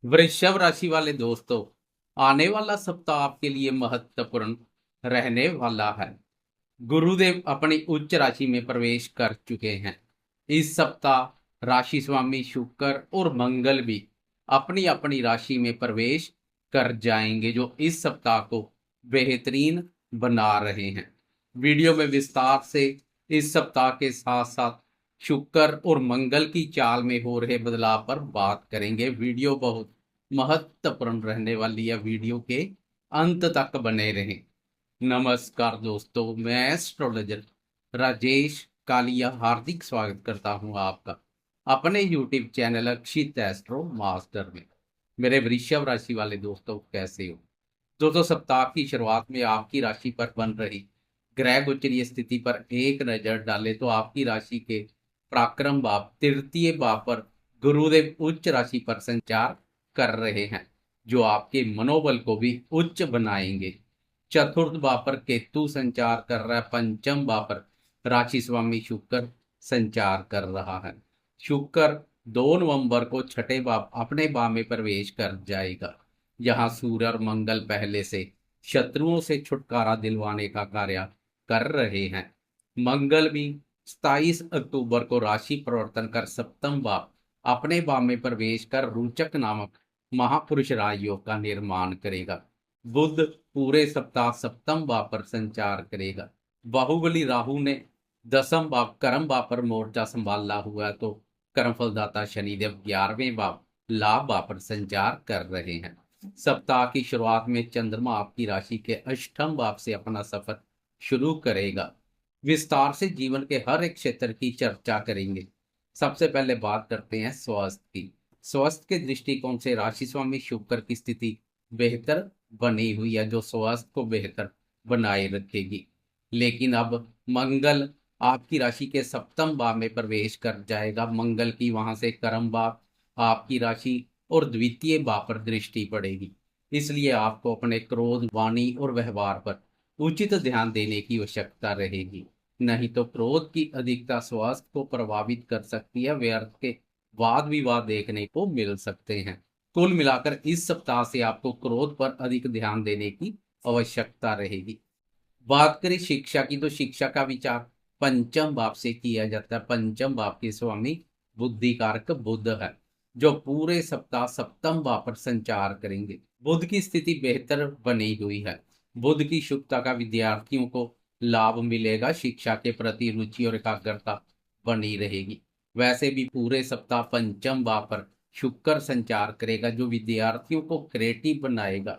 वृषभ राशि वाले दोस्तों, आने वाला सप्ताह आपके लिए महत्वपूर्ण रहने वाला है। गुरुदेव अपनी उच्च राशि में प्रवेश कर चुके हैं। इस सप्ताह राशि स्वामी शुक्र और मंगल भी अपनी अपनी राशि में प्रवेश कर जाएंगे, जो इस सप्ताह को बेहतरीन बना रहे हैं। वीडियो में विस्तार से इस सप्ताह के साथ साथ शुक्र और मंगल की चाल में हो रहे बदलाव पर बात करेंगे। वीडियो बहुत महत्वपूर्ण रहने वाली है, वीडियो के अंत तक बने रहें। नमस्कार दोस्तों, मैं एस्ट्रोलॉजर राजेश कालिया हार्दिक स्वागत करता हूं आपका अपने यूट्यूब चैनल अक्षित एस्ट्रो मास्टर में। मेरे वृषभ राशि वाले दोस्तों, कैसे हो दोस्तों? सप्ताह की शुरुआत में आपकी राशि पर बन रही ग्रह गोचरीय स्थिति पर एक नजर डाले तो आपकी राशि के पराक्रम भाव तृतीय भाव पर गुरुदेव उच्च राशि पर संचार कर रहे हैं, जो आपके मनोबल को भी उच्च बनाएंगे। चतुर्थ भाव पर केतु संचार कर रहा है, पंचम भाव पर राशि स्वामी शुक्र संचार कर रहा है। शुक्र 2 नवंबर को छठे भाव अपने भाव में प्रवेश कर जाएगा, जहां सूर्य और मंगल पहले से शत्रुओं से छुटकारा दिलवाने का कार्य कर रहे हैं। मंगल भी 27 अक्टूबर को राशि परिवर्तन कर सप्तम भाव अपने भाव में प्रवेश कर रोचक नामक महापुरुष राजयोग का निर्माण करेगा। बुध पूरे सप्ताह सप्तम भाव पर संचार करेगा। बाहुबली राहु ने दसम भाव कर्म भाव पर मोर्चा संभाला हुआ, तो कर्मफलदाता शनिदेव 11वें भाव लाभ भाव पर संचार कर रहे हैं। सप्ताह की शुरुआत में चंद्रमा आपकी राशि के अष्टम भाव से अपना सफर शुरू करेगा। विस्तार से जीवन के हर एक क्षेत्र की चर्चा करेंगे। सबसे पहले बात करते हैं स्वास्थ्य की। स्वास्थ्य के दृष्टिकोण से राशि स्वामी शुक्र की स्थिति बेहतर बनी हुई है, जो स्वास्थ्य को बेहतर बनाए रखेगी। लेकिन अब मंगल आपकी राशि के सप्तम भाव में प्रवेश कर जाएगा। मंगल की वहां से कर्म भाव, आपकी राशि और द्वितीय भाव पर दृष्टि पड़ेगी। इसलिए आपको अपने क्रोध, वाणी और व्यवहार पर उचित ध्यान देने की आवश्यकता रहेगी। नहीं तो क्रोध की अधिकता स्वास्थ्य को प्रभावित कर सकती है। व्यर्थ के वाद विवाद देखने को मिल सकते हैं। कुल मिलाकर इस सप्ताह से आपको क्रोध पर अधिक ध्यान देने की आवश्यकता रहेगी। बात करें शिक्षा की, तो शिक्षा का विचार पंचम भाव से किया जाता है। पंचम भाव के स्वामी बुद्धि कारक बुध है, जो पूरे सप्ताह सप्तम भाव पर संचार करेंगे। बुध की स्थिति बेहतर बनी हुई है। बुध की शुभता का विद्यार्थियों को लाभ मिलेगा। शिक्षा के प्रति रुचि और एकाग्रता बनी रहेगी। वैसे भी पूरे सप्ताह पंचम भाव पर शुक्र संचार करेगा, जो विद्यार्थियों को क्रिएटिव बनाएगा।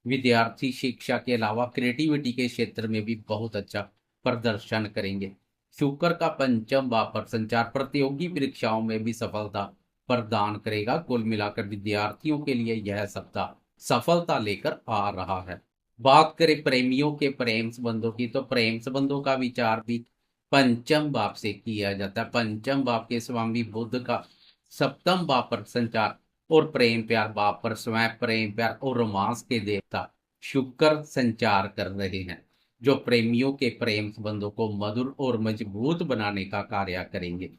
विद्यार्थी शिक्षा के अलावा क्रिएटिविटी के क्षेत्र में भी बहुत अच्छा प्रदर्शन करेंगे। शुक्र का पंचम भाव पर संचार प्रतियोगी परीक्षाओं में भी सफलता प्रदान करेगा। कुल मिलाकर विद्यार्थियों के लिए यह सप्ताह सफलता लेकर आ रहा है। बात करें प्रेमियों के प्रेम संबंधों की, तो प्रेम संबंधों का विचार भी पंचम भाव से किया जाता है। पंचम भाव के स्वामी बुध का सप्तम भाव पर संचार और प्रेम प्यार भाव पर स्वयं प्रेम प्यार और रोमांस के देवता शुक्र संचार कर रहे हैं, जो प्रेमियों के प्रेम संबंधों को मधुर और मजबूत बनाने का कार्य करेंगे।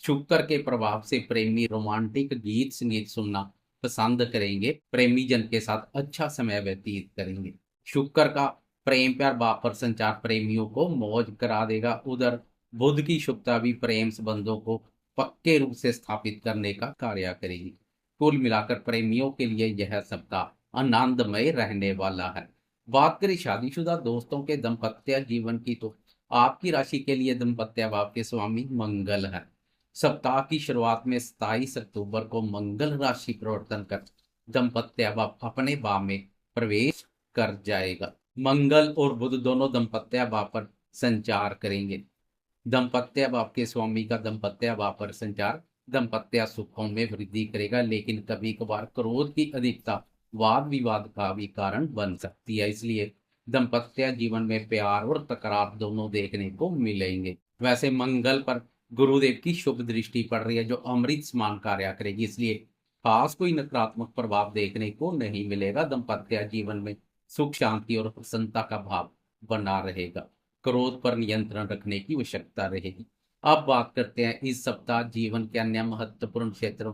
शुक्र के प्रभाव से प्रेमी रोमांटिक गीत संगीत सुनना पसंद करेंगे। प्रेमी जन के साथ अच्छा समय व्यतीत करेंगे। शुक्र का प्रेम प्यार भाव पर संचार प्रेमियों को मौज करा देगा। उधर बुध की शुभता भी प्रेम संबंधों को पक्के रूप से स्थापित करने का कार्य करेगी। कुल मिलाकर प्रेमियों के लिए यह सप्ताह आनंदमय रहने वाला है। बात करें शादीशुदा दोस्तों के दाम्पत्य जीवन की, तो आपकी राशि के लिए दाम्पत्य भाव के स्वामी मंगल है। सप्ताह की शुरुआत में 27 अक्टूबर को मंगल राशि परिवर्तन कर दाम्पत्य भाव अपने भाव में प्रवेश कर जाएगा। मंगल और बुध दोनों दाम्पत्य भाव पर संचार करेंगे। दाम्पत्य भाव के स्वामी का दाम्पत्य भाव पर संचार दाम्पत्य सुखों में वृद्धि करेगा, लेकिन कभी कभार क्रोध की अधिकता वाद विवाद का भी कारण बन सकती है। इसलिए दाम्पत्य जीवन में प्यार और तकरार दोनों देखने को मिलेंगे। वैसे मंगल पर गुरुदेव की शुभ दृष्टि पड़ रही है, जो अमृत समान कार्य करेगी। इसलिए खास कोई नकारात्मक प्रभाव देखने को नहीं मिलेगा। दाम्पत्य जीवन में सुख शांति और प्रसन्नता का भाव बना रहेगा। क्रोध पर नियंत्रण रखने की आवश्यकता रहेगी। अब बात करते हैं इस सप्ताह जीवन के अन्य महत्वपूर्ण क्षेत्रों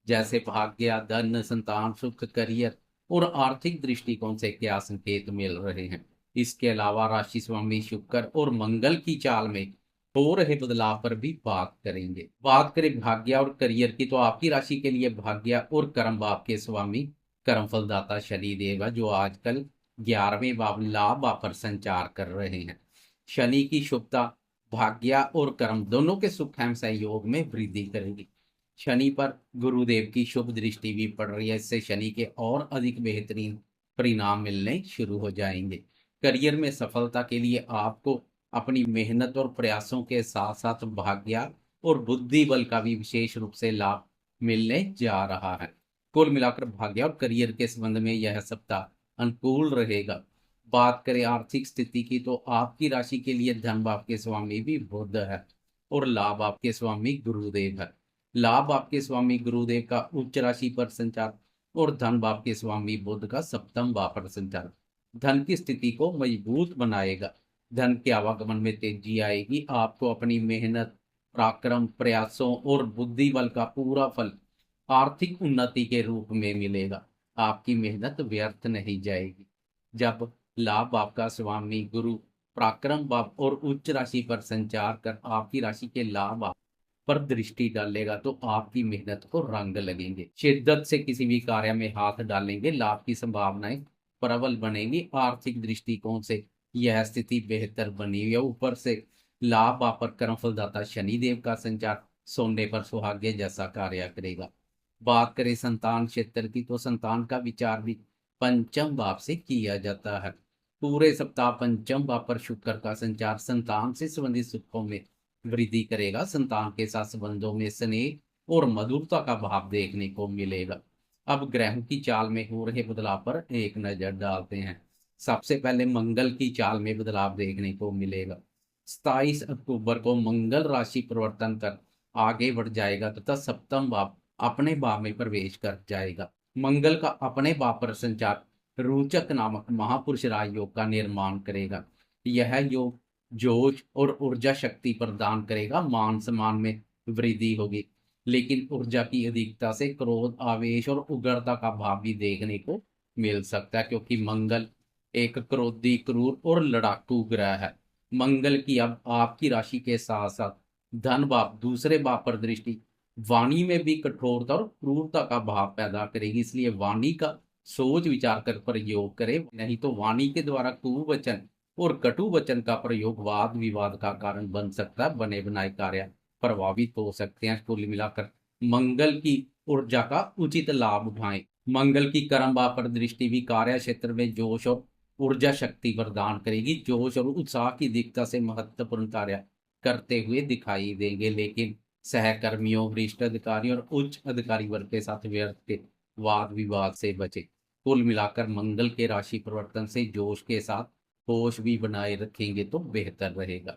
जैसे भाग्य, धन, संतान, सुख, करियर और आर्थिक दृष्टिकोण से क्या संकेत मिल रहे हैं। इसके अलावा राशि स्वामी शुक्र और मंगल की चाल में हो रहे बदलाव पर भी बात करेंगे। बात करें भाग्य और करियर की, तो आपकी राशि के लिए भाग्य और कर्म भाव के स्वामी कर्म फलदाता शनि देव है, जो आजकल 11वें भाव लाभ भाव पर संचार कर रहे हैं। शनि की शुभता भाग्य और कर्म दोनों के सुख एवं सहयोग में वृद्धि करेगी। शनि पर गुरुदेव की शुभ दृष्टि भी पड़ रही है, इससे शनि के और अधिक बेहतरीन परिणाम मिलने शुरू हो जाएंगे। करियर में सफलता के लिए आपको अपनी मेहनत और प्रयासों के साथ साथ भाग्य और बुद्धि बल का भी विशेष रूप से लाभ मिलने जा रहा है। कुल मिलाकर भाग्य और करियर के संबंध में यह सप्ताह अनुकूल रहेगा। बात करें आर्थिक स्थिति की, तो आपकी राशि के लिए धन भाव के स्वामी भी बुध है और लाभ आपके स्वामी गुरुदेव है। लाभ आपके स्वामी गुरुदेव का उच्च राशि पर संचार और धन भाव के स्वामी बुध का सप्तम भाव पर संचार धन की स्थिति को मजबूत बनाएगा। धन के आवागमन में तेजी आएगी। आपको अपनी मेहनत, पराक्रम, प्रयासों और बुद्धि बल का पूरा फल आर्थिक उन्नति के रूप में मिलेगा। आपकी मेहनत व्यर्थ नहीं जाएगी। जब लाभ आपका स्वामी गुरु पराक्रम भाव और उच्च राशि पर संचार कर आपकी राशि के लाभ पर दृष्टि डालेगा, तो आपकी मेहनत को रंग लगेंगे। शिद्दत से किसी भी कार्य में हाथ डालेंगे, लाभ की संभावनाएं प्रबल बनेगी। आर्थिक दृष्टिकोण से यह स्थिति बेहतर बनी हुई है। ऊपर से लाभ पर कर्म फलदाता शनिदेव का संचार सोने पर सुहागे जैसा कार्य करेगा। बात करें संतान क्षेत्र की, तो संतान का विचार भी पंचम भाव से किया जाता है। पूरे सप्ताह पंचम भाव पर शुक्र का संचार संतान से संबंधित सुखों में वृद्धि करेगा। संतान के साथ संबंधों में स्नेह और मधुरता का भाव देखने को मिलेगा। अब ग्रहों की चाल में हो रहे बदलाव पर एक नजर डालते हैं। सबसे पहले मंगल की चाल में बदलाव देखने को मिलेगा। 27 अक्टूबर को मंगल राशि परिवर्तन कर आगे बढ़ जाएगा तथा सप्तम भाव अपने भाव में प्रवेश कर जाएगा। मंगल का अपने भाव पर संचार रोचक नामक महापुरुष राजयोग का निर्माण करेगा। यह योग जोश और ऊर्जा शक्ति प्रदान करेगा। मान सम्मान में वृद्धि होगी, लेकिन ऊर्जा की अधिकता से क्रोध, आवेश और उग्रता का भाव भी देखने को मिल सकता है, क्योंकि मंगल एक क्रोधी, क्रूर और लड़ाकू ग्रह है। मंगल की अब आपकी राशि के साथ साथ धन भाव दूसरे भाव पर दृष्टि वाणी में भी कठोरता और क्रूरता का भाव पैदा करेगी। इसलिए वाणी का सोच विचार कर प्रयोग करें, नहीं तो वाणी के द्वारा कुवचन और कटु वचन का प्रयोग वाद विवाद का कारण बन सकता है। बने बनाए कार्य प्रभावित हो सकते हैं। कुल मिलाकर मंगल की ऊर्जा का उचित लाभ उठाएं। मंगल की कर्म भाव पर दृष्टि भी कार्य क्षेत्र में जोश और ऊर्जा शक्ति प्रदान करेगी। जोश और उत्साह की दिक्कता से महत्वपूर्ण कार्य करते हुए दिखाई देंगे, लेकिन सहकर्मियों, वरिष्ठ अधिकारी और उच्च अधिकारी वर्ग के साथ व्यर्थ के वाद विवाद से बचे। कुल मिलाकर मंगल के राशि परिवर्तन से जोश के साथ होश भी बनाए रखेंगे तो बेहतर रहेगा।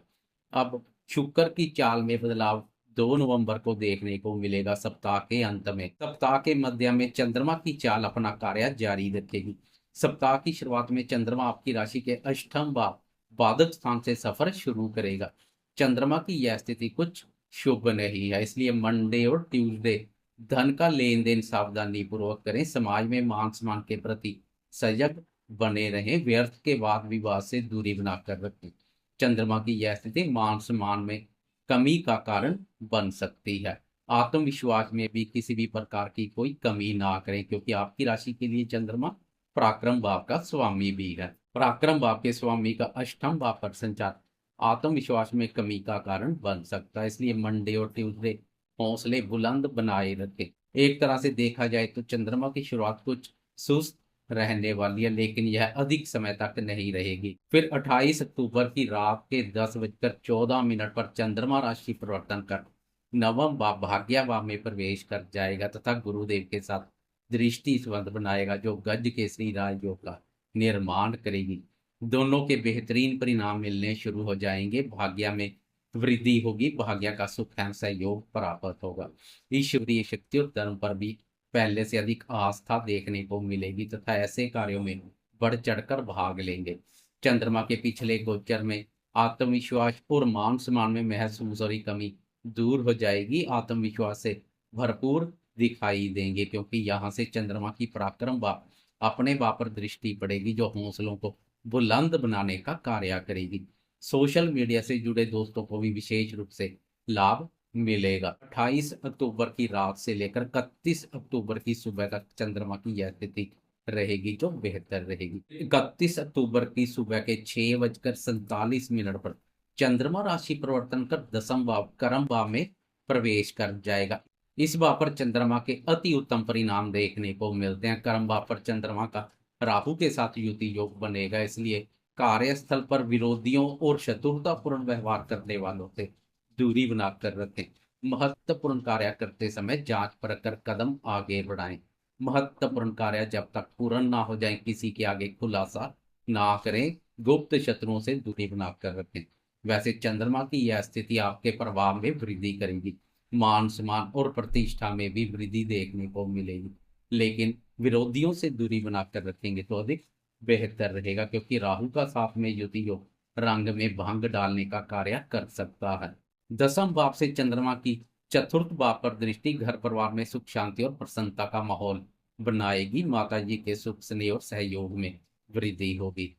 अब शुक्र की चाल में बदलाव 2 नवंबर को देखने को मिलेगा। सप्ताह के अंत में, सप्ताह के मध्य में चंद्रमा की चाल अपना कार्य जारी रखेगी। सप्ताह की शुरुआत में चंद्रमा आपकी राशि के अष्टम भाव बाधक स्थान से सफर शुरू करेगा। चंद्रमा की यह स्थिति कुछ शुभ नहीं है, इसलिए मंडे और ट्यूसडे धन का लेन देन सावधानी पूर्वक करें। समाज में मान सम्मान के प्रति सजग बने रहें। व्यर्थ के वाद विवाद से दूरी बनाकर रखें। चंद्रमा की यह स्थिति मान सम्मान में कमी का कारण बन सकती है। आत्मविश्वास में भी किसी भी प्रकार की कोई कमी ना करें, क्योंकि आपकी राशि के लिए चंद्रमा पराक्रम भाव का स्वामी भी है। पराक्रम भाव के स्वामी का अष्टम भाव पर संचार आत्मविश्वास में कमी का कारण बन सकता है। इसलिए मंडे और ट्यूसडे हौसले बुलंद बनाए रखें। एक तरह से देखा जाए तो चंद्रमा की शुरुआत कुछ सुस्त रहने वाली है, लेकिन यह अधिक समय तक नहीं रहेगी। फिर 28 अक्टूबर की रात के 10:14 पर चंद्रमा राशि परिवर्तन कर नवम भाव भाग्य भाव में प्रवेश कर जाएगा तथा गुरुदेव के साथ दृष्टि संबंध बनाएगा, जो गज के श्री राजयोग का निर्माण करेगी। दोनों के बेहतरीन परिणाम मिलने शुरू हो जाएंगे। भाग्य में वृद्धि होगी, भाग्य का सुख एवं सहयोग प्राप्त होगा। ईश्वरीय शक्ति और धर्म पर भी पहले से अधिक आस्था देखने को मिलेगी तथा ऐसे कार्यों में बढ़ चढ़कर भाग लेंगे। चंद्रमा के पिछले गोचर में आत्मविश्वास और मान सम्मान में महसूस हो रही कमी दूर हो जाएगी। आत्मविश्वास से भरपूर दिखाई देंगे, क्योंकि यहाँ से चंद्रमा की पराक्रम व अपने बा पर दृष्टि पड़ेगी, जो हौसलों को बुलंद बनाने का कार्य करेगी। सोशल मीडिया से जुड़े दोस्तों को भी विशेष रूप से लाभ मिलेगा। 28 अक्टूबर की रात से लेकर 31 अक्टूबर की सुबह तक चंद्रमा की यह स्थिति रहेगी, जो बेहतर रहेगी। 31 अक्टूबर की सुबह के 6:47 पर चंद्रमा राशि परिवर्तन कर दसम भाव कर्म भाव में प्रवेश कर जाएगा। इस भाव पर चंद्रमा के अति उत्तम परिणाम देखने को मिलते हैं। कर्म भाव पर चंद्रमा का राहु के साथ युति योग बनेगा, इसलिए कार्यस्थल पर विरोधियों और शत्रुतापूर्ण व्यवहार करने वालों से दूरी बनाकर रखें। महत्वपूर्ण कार्य करते समय जांच परख कर कदम आगे बढ़ाएं। महत्वपूर्ण कार्य जब तक पूर्ण ना हो जाए, किसी के आगे खुलासा ना करें। गुप्त शत्रुओं से दूरी बनाकर रखें। वैसे चंद्रमा की यह स्थिति आपके प्रभाव में वृद्धि करेगी, मान सम्मान और प्रतिष्ठा में भी वृद्धि देखने को मिलेगी, लेकिन विरोधियों से दूरी बनाकर रखेंगे तो अधिक बेहतर रहेगा, क्योंकि राहु का साथ में युति योग रंग में भंग डालने का कार्य कर सकता है। दसम भाव से चंद्रमा की चतुर्थ भाव पर दृष्टि घर परिवार में सुख शांति और प्रसन्नता का माहौल बनाएगी। माता जी के सुख स्नेह और सहयोग में वृद्धि होगी।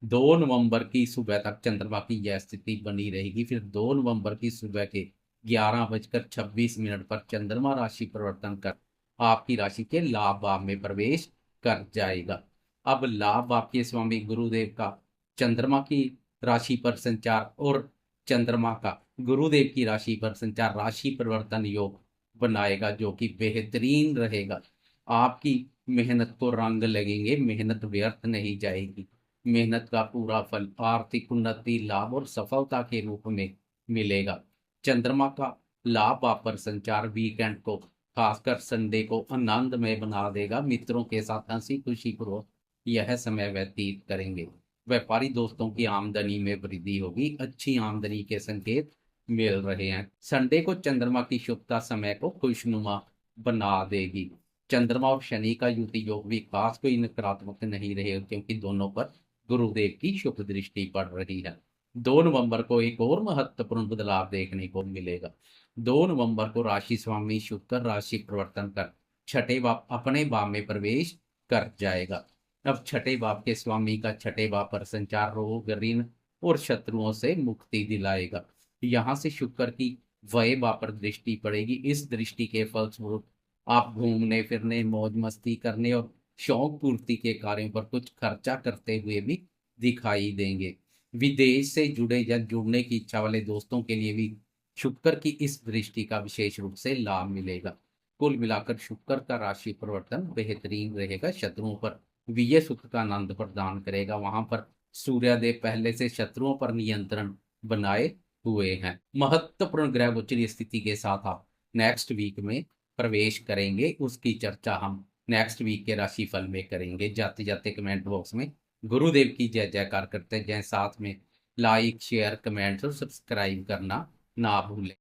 2 नवंबर की सुबह तक चंद्रमा की यह स्थिति बनी रहेगी। फिर 2 नवंबर की सुबह के 11:26 पर चंद्रमा राशि परिवर्तन कर आपकी राशि के लाभ भाव में प्रवेश कर जाएगा। अब लाभ भाव के स्वामी गुरुदेव का चंद्रमा की राशि पर संचार और चंद्रमा का गुरुदेव की राशि पर संचार राशि परिवर्तन योग बनाएगा, जो कि बेहतरीन रहेगा। आपकी मेहनत को रंग लगेंगे, मेहनत व्यर्थ नहीं जाएगी। मेहनत का पूरा फल आर्थिक उन्नति, लाभ और सफलता के रूप में मिलेगा। चंद्रमा का लाभ भाव पर संचार वीकेंड को, खासकर संडे को आनंदमय बना देगा। मित्रों के साथ हंसी खुशी पूर्वक यह समय व्यतीत करेंगे। व्यापारी दोस्तों की आमदनी में वृद्धि होगी। अच्छी आमदनी के संकेत मिल रहे हैं। संडे को चंद्रमा की शुभता समय को खुशनुमा बना देगी। चंद्रमा और शनि का युति योग भी खास कोई नकारात्मक नहीं रहे, क्योंकि दोनों पर गुरुदेव की शुभ दृष्टि पड़ रही है। 2 नवंबर को एक और महत्वपूर्ण बदलाव देखने को मिलेगा। 2 नवंबर को राशि स्वामी शुक्र राशि परिवर्तन कर छठे भाव अपने भाव में प्रवेश कर जाएगा। अब छठे भाव के स्वामी का छठे भाव पर संचार रोग, ऋण और शत्रुओं से मुक्ति दिलाएगा। यहाँ से शुक्र की वय भाव पर दृष्टि पड़ेगी। इस दृष्टि के फलस्वरूप आप घूमने फिरने, मौज मस्ती करने और शौक पूर्ति के कार्यों पर कुछ खर्चा करते हुए भी दिखाई देंगे। विदेश से जुड़े या जुड़ने की इच्छा वाले दोस्तों के लिए भी शुक्र की इस दृष्टि का विशेष रूप से लाभ मिलेगा। कुल मिलाकर शुक्र का राशि परिवर्तन बेहतरीन रहेगा। शत्रुओं पर विजय सुख का आनंद प्रदान करेगा। वहां पर सूर्यदेव पहले से शत्रुओं पर नियंत्रण बनाए हुए हैं। महत्वपूर्ण ग्रह गोचर स्थिति के साथ आप नेक्स्ट वीक में प्रवेश करेंगे, उसकी चर्चा हम नेक्स्ट वीक के राशिफल में करेंगे। जाते जाते कमेंट बॉक्स में गुरुदेव की जय जयकार करते जाएं, साथ में लाइक शेयर कमेंट्स और सब्सक्राइब करना ना भूलें।